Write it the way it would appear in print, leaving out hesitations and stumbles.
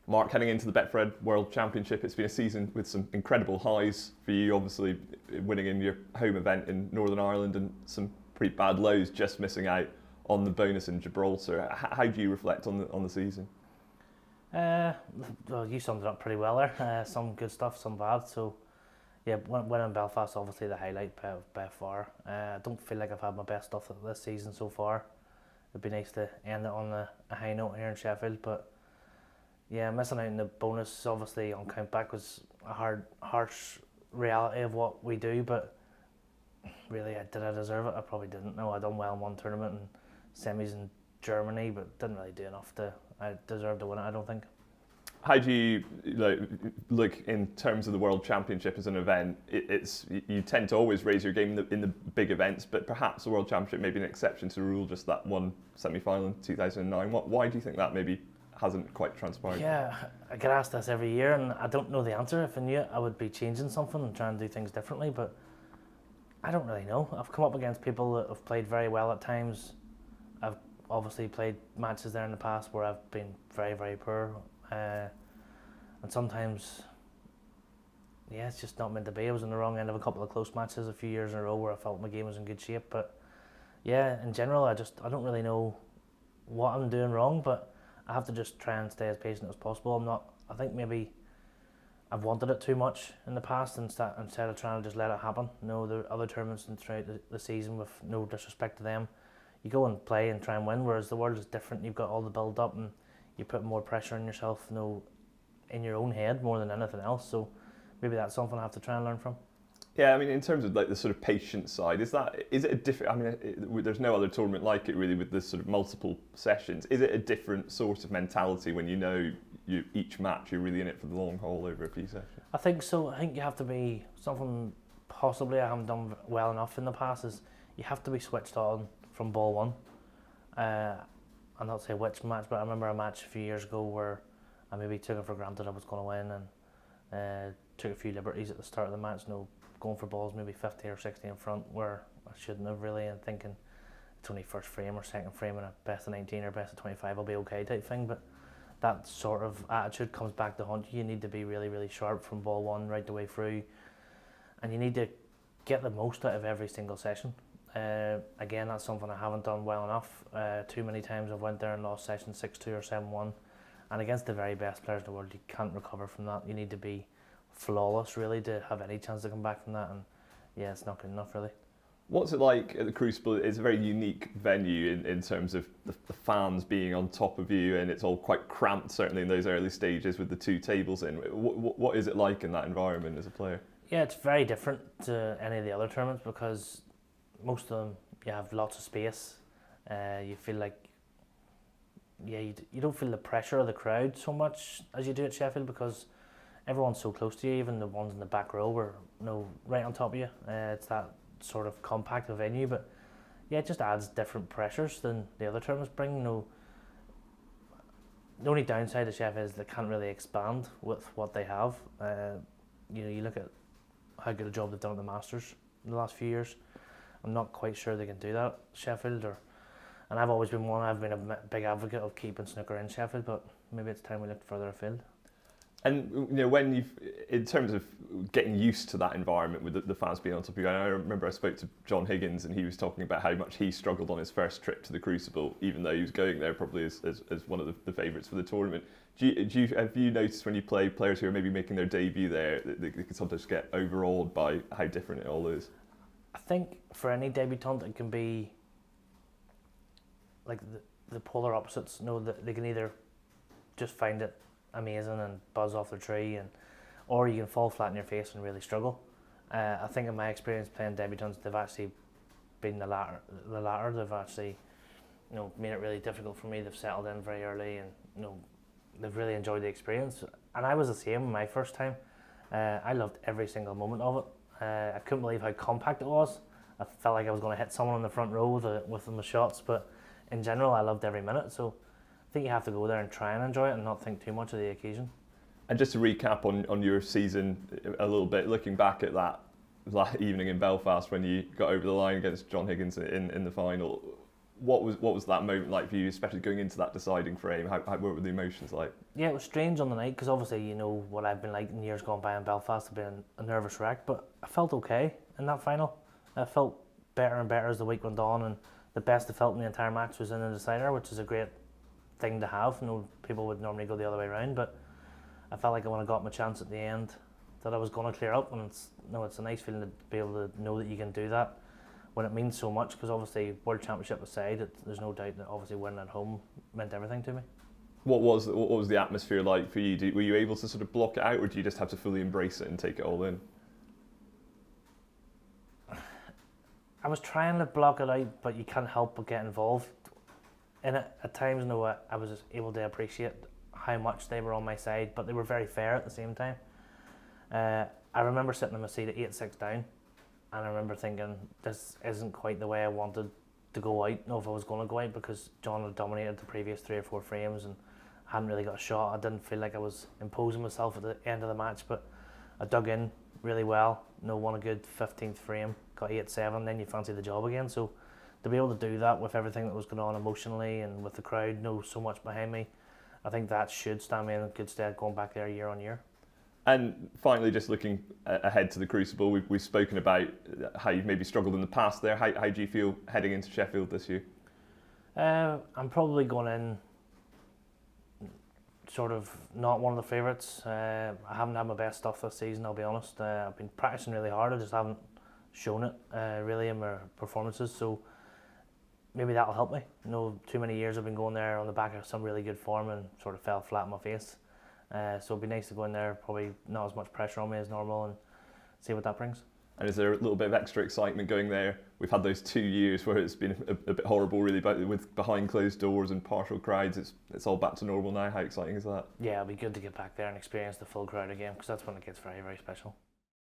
Mark, heading into the Betfred World Championship, it's been a season with some incredible highs for you, obviously winning in your home event in Northern Ireland, and some pretty bad lows, just missing out on the bonus in Gibraltar. How do you reflect on the season? Well, you summed it up pretty well there. Some good stuff, some bad. So, yeah, winning Belfast, obviously the highlight by far. I don't feel like I've had my best stuff this season so far. It'd be nice to end it on a high note here in Sheffield, but yeah, missing out on the bonus, obviously on countback, was a harsh reality of what we do. But really, did I deserve it? I probably didn't. No, I done well in one tournament and semis in Germany, but didn't really do enough I deserved to win it, I don't think. How do you look in terms of the World Championship as an event? You tend to always raise your game in the big events, but perhaps the World Championship may be an exception to the rule, just that one semi-final in 2009. Why do you think that maybe hasn't quite transpired? Yeah, I get asked this every year, and I don't know the answer. If I knew it, I would be changing something and trying to do things differently, but I don't really know. I've come up against people that have played very well at times. I've obviously played matches there in the past where I've been very, very poor. And sometimes, yeah, it's just not meant to be. I was on the wrong end of a couple of close matches a few years in a row where I felt my game was in good shape. But yeah, in general, I don't really know what I'm doing wrong, but I have to just try and stay as patient as possible. I think maybe I've wanted it too much in the past instead of trying to just let it happen. No, there are other tournaments throughout the season, with no disrespect to them, you go and play and try and win, whereas the world is different. You've got all the build up and you put more pressure on yourself, in your own head more than anything else. So maybe that's something I have to try and learn from. Yeah, I mean, in terms of like the sort of patient side, is it a different? I mean, there's no other tournament like it really with this sort of multiple sessions. Is it a different sort of mentality when you know each match you're really in it for the long haul over a few sessions? I think so. I think you have to be something possibly I haven't done well enough in the past is you have to be switched on from ball one. I'll not say which match, but I remember a match a few years ago where I maybe took it for granted I was going to win and took a few liberties at the start of the match, going for balls maybe 50 or 60 in front where I shouldn't have really, and thinking it's only first frame or second frame and a best of 19 or best of 25 will be okay type thing. But that sort of attitude comes back to haunt you. You need to be really, really sharp from ball one right the way through, and you need to get the most out of every single session. Again, that's something I haven't done well enough. Too many times I've went there and lost sessions 6-2 or 7-1, and against the very best players in the world, you can't recover from that. You need to be flawless really to have any chance to come back from that, and yeah, it's not good enough really. What's it like at the Crucible? It's a very unique venue in terms of the fans being on top of you, and it's all quite cramped, certainly in those early stages with the two tables in. What is it like in that environment as a player? Yeah, it's very different to any of the other tournaments because most of them you have lots of space. You feel like, yeah, you don't feel the pressure of the crowd so much as you do at Sheffield because everyone's so close to you. Even the ones in the back row were right on top of you. It's that sort of compact venue, but yeah, it just adds different pressures than the other tournaments bring. The only downside of Sheffield is they can't really expand with what they have. You look at how good a job they've done at the Masters in the last few years. I'm not quite sure they can do that at Sheffield, and I've always been I've been a big advocate of keeping snooker in Sheffield, but maybe it's time we look further afield. And when in terms of getting used to that environment with the fans being on top of you, I remember I spoke to John Higgins and he was talking about how much he struggled on his first trip to the Crucible, even though he was going there probably as one of the favourites for the tournament. Have you noticed when you play players who are maybe making their debut there that they can sometimes get overawed by how different it all is? I think for any debutant it can be like the polar opposites. That they can either just find it amazing and buzz off the tree, or you can fall flat in your face and really struggle. I think in my experience playing debutants, they've actually been the latter. They've actually made it really difficult for me. They've settled in very early and they've really enjoyed the experience. And I was the same my first time. I loved every single moment of it. I couldn't believe how compact it was. I felt like I was going to hit someone in the front row with my shots, but in general I loved every minute. So I think you have to go there and try and enjoy it and not think too much of the occasion. And just to recap on your season a little bit, looking back at that evening in Belfast when you got over the line against John Higgins in the final, What was that moment like for you, especially going into that deciding frame? What were the emotions like? Yeah, it was strange on the night because obviously you know what I've been like in years gone by in Belfast. I've been a nervous wreck, but I felt okay in that final. I felt better and better as the week went on, and the best I felt in the entire match was in the decider, which is a great thing to have. You know, people would normally go the other way around, but I felt like when I got my chance at the end, that I was going to clear up, and it's a nice feeling to be able to know that you can do that when it means so much, because obviously World Championship aside, there's no doubt that obviously winning at home meant everything to me. What was the atmosphere like for you? Were you able to sort of block it out, or do you just have to fully embrace it and take it all in? I was trying to block it out, but you can't help but get involved in it at times. No, I was just able to appreciate how much they were on my side, but they were very fair at the same time. I remember sitting in my seat at 8-6 down, and I remember thinking, this isn't quite the way I wanted to go out, if I was going to go out, because John had dominated the previous 3 or 4 frames and I hadn't really got a shot. I didn't feel like I was imposing myself at the end of the match, but I dug in really well. Won a good 15th frame, got 8-7, then you fancy the job again. So to be able to do that with everything that was going on emotionally and with the crowd so much behind me, I think that should stand me in good stead going back there year on year. And finally, just looking ahead to the Crucible, we've spoken about how you've maybe struggled in the past there. How do you feel heading into Sheffield this year? I'm probably going in sort of not one of the favourites. I haven't had my best stuff this season, I'll be honest. I've been practicing really hard, I just haven't shown it really in my performances, so maybe that'll help me. Too many years I've been going there on the back of some really good form and sort of fell flat on my face. So it'd be nice to go in there, probably not as much pressure on me as normal, and see what that brings. And is there a little bit of extra excitement going there? We've had those 2 years where it's been a bit horrible, really, but with behind closed doors and partial crowds, it's all back to normal now. How exciting is that? Yeah, it'll be good to get back there and experience the full crowd again, because that's when it gets very, very special.